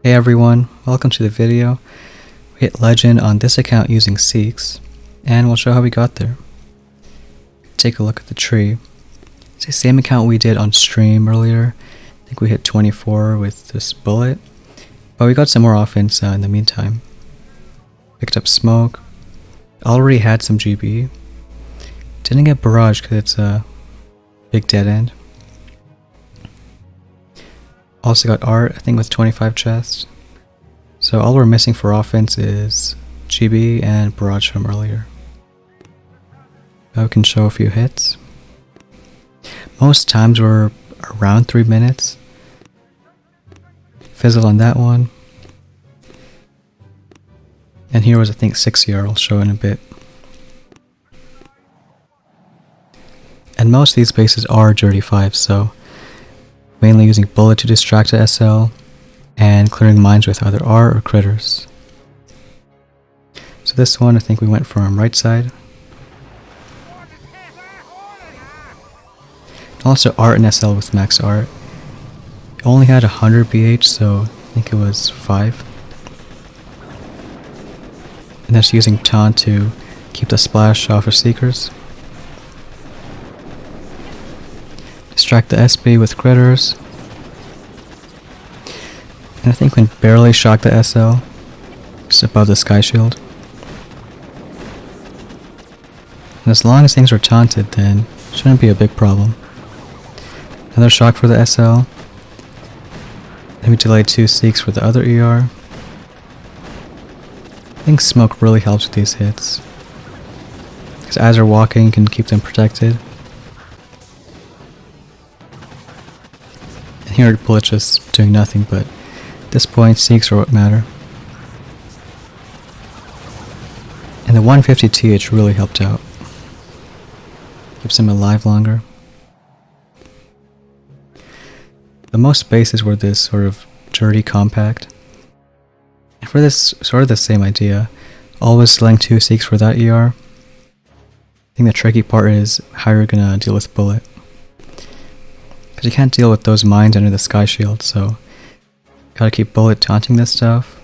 Hey everyone, welcome to the video. We hit legend on this account using Seeks, and we'll show how we got there. Take a look at the tree. It's the same account we did on stream earlier. I think we hit 24 with this bullet, but we got some more offense in the meantime. Picked up smoke, already had some GB. Didn't get barrage because it's a big dead end. Also got art, I think with 25 chests. So all we're missing for offense is GB and barrage from earlier. Now we can show a few hits. Most times we're around 3 minutes. Fizzle on that one. And here was I think 6 ER, I'll show in a bit. And most of these bases are dirty 5, so mainly using bullet to distract the SL and clearing mines with either R or critters. So this one I think we went from right side. Also art and SL with max art. It only had 100 BH, so I think it was 5. And that's using taunt to keep the splash off of seekers. Distract the SB with critters. And I think we barely shock the SL, just above the sky shield. And as long as things are taunted, then it shouldn't be a big problem. Another shock for the SL. Then we delayed 2 seeks for the other ER. I think smoke really helps with these hits, because as they're walking you can keep them protected. And here bullet's just doing nothing, but at this point seeks are what matter. And the 150 TH really helped out. Keeps him alive longer. The most bases were this sort of dirty compact. And for this sort of the same idea, always selling 2 seeks for that ER. I think the tricky part is how you're gonna deal with bullet. Because you can't deal with those mines under the sky shield, so gotta keep bullet taunting this stuff,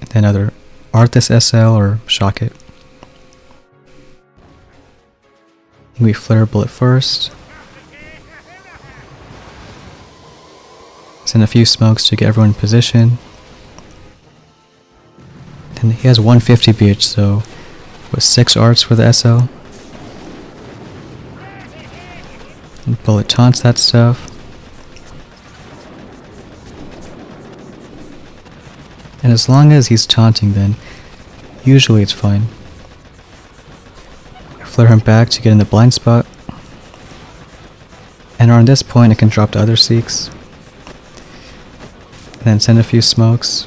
and then either art this SL or shock it. We flare bullet first. Send a few smokes to get everyone in position. And he has 150 BH, so with 6 arts for the SL. And bullet taunts that stuff. And as long as he's taunting, then usually it's fine. I flare him back to get in the blind spot. And around this point I can drop the other seeks. And then send a few smokes.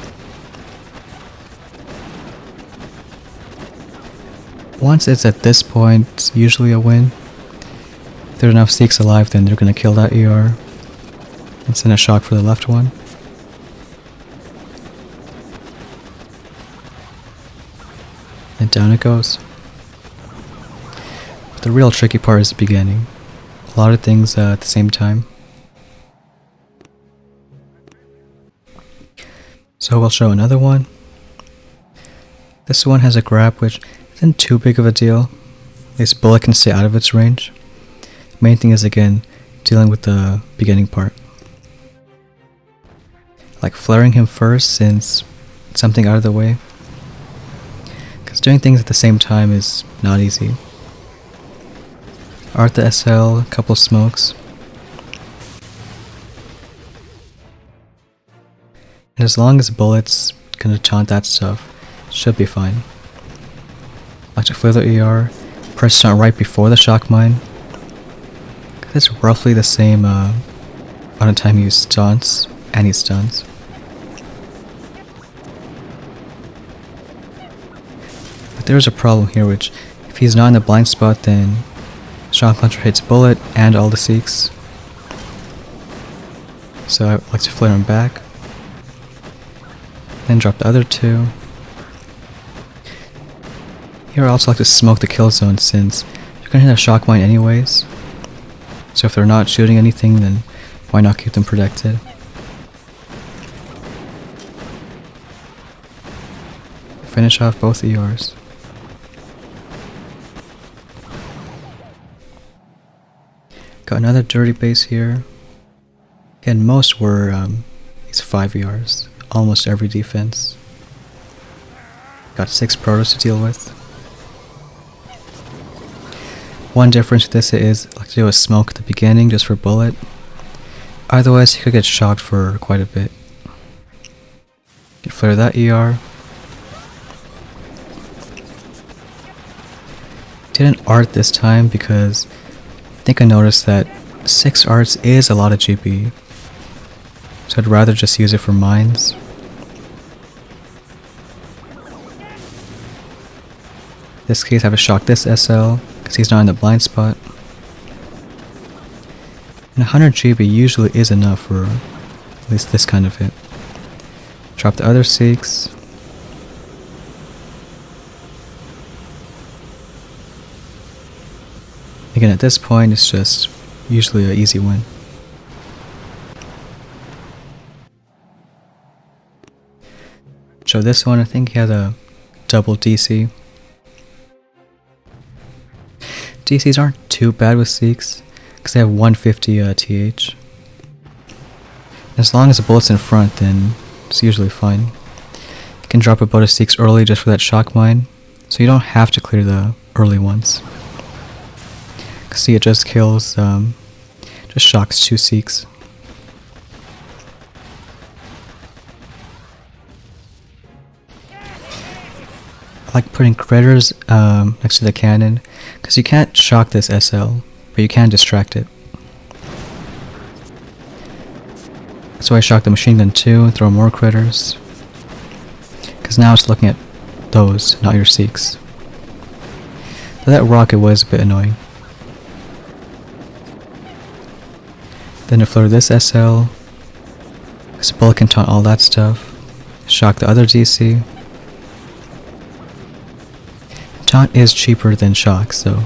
Once it's at this point, it's usually a win. If there's enough seeks alive, then they're gonna kill that ER. And send a shock for the left one. And down it goes. But the real tricky part is the beginning. A lot of things at the same time. So we'll show another one. This one has a grab which isn't too big of a deal. This bullet can stay out of its range. Main thing is again dealing with the beginning part. Like flaring him first since it's something out of the way. Because doing things at the same time is not easy. Art the SL, a couple smokes. And as long as bullets gonna taunt that stuff, should be fine. Like to flare the ER, press taunt right before the shock mine. It's roughly the same amount of time he uses taunts and he stuns. But there's a problem here, which if he's not in the blind spot, then shock launcher hits bullet and all the seeks. So I like to flare him back. Then drop the other 2. Here I also like to smoke the kill zone since you're gonna hit a shock mine anyways. So if they're not shooting anything, then why not keep them protected? finish off both ERs. Got another dirty base here. Again, most were these 5 ERs. Almost every defense. Got 6 protos to deal with. One difference with this is I like to do a smoke at the beginning just for bullet. Otherwise, you could get shocked for quite a bit. Can flare that ER. Didn't art this time because I think I noticed that 6 arts is a lot of GB. So I'd rather just use it for mines. In this case, I have to shock this SL because he's not in the blind spot. And 100 GB usually is enough for at least this kind of hit. Drop the other 6. Again, at this point, it's just usually an easy win. So this one, I think he had a double DC. DCs aren't too bad with Seeks, because they have 150 TH. As long as the bullet's in front, then it's usually fine. You can drop a boat of Seeks early just for that shock mine, so you don't have to clear the early ones. See, it just kills, just shocks 2 Seeks. I like putting critters next to the cannon, because you can't shock this SL, but you can distract it. So I shock the machine gun too and throw more critters, because now it's looking at those, not your Seeks. So that rocket was a bit annoying. Then to flare this SL, because the bullet can taunt all that stuff. Shock the other DC. Taunt is cheaper than shock, so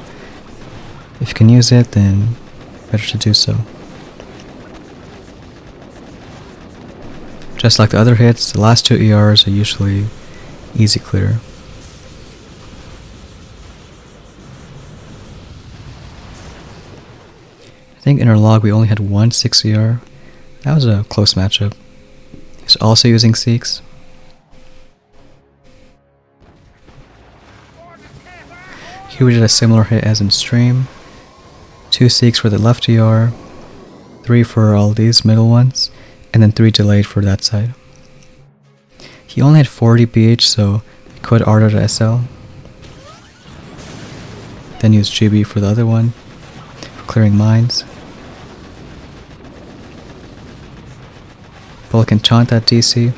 if you can use it, then better to do so. Just like the other hits, the last 2 ERs are usually easy clear. I think in our log we only had 1 6 ER. That was a close matchup. He's also using Seeks. Here we did a similar hit as in stream. 2 Seeks for the left ER, 3 for all these middle ones, and then 3 delayed for that side. He only had 40 BH, so he could art out a SL. Then use GB for the other one, for clearing mines. Bullet can taunt that DC.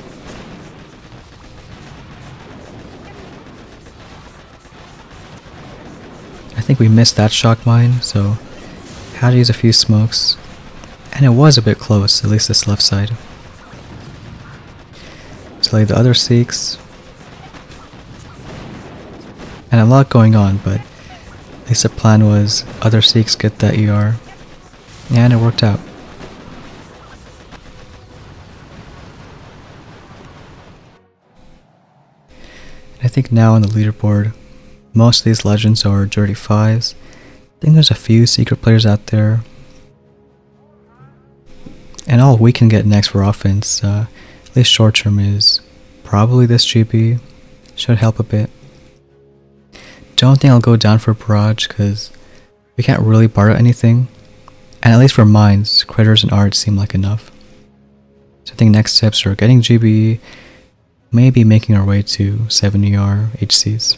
I think we missed that shock mine, so had to use a few smokes. And it was a bit close, at least this left side. Delay the other Seeks. And a lot going on, but at least the plan was other Seeks get that ER. And it worked out. I think now on the leaderboard, most of these legends are dirty 5s. I think there's a few secret players out there. And all we can get next for offense, at least short term, is probably this GB. Should help a bit. Don't think I'll go down for barrage because we can't really barter anything. And at least for mines, critters and arts seem like enough. So I think next steps are getting GB, maybe making our way to 7ER HCs.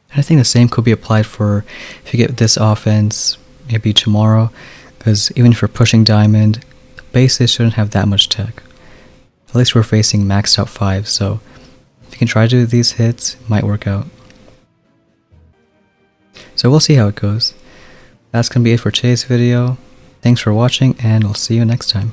And I think the same could be applied for if you get this offense, maybe tomorrow, because even if you're pushing diamond, the bases shouldn't have that much tech. At least we're facing maxed out 5, so if you can try to do these hits, it might work out. So we'll see how it goes. That's going to be it for today's video. Thanks for watching, and we'll see you next time.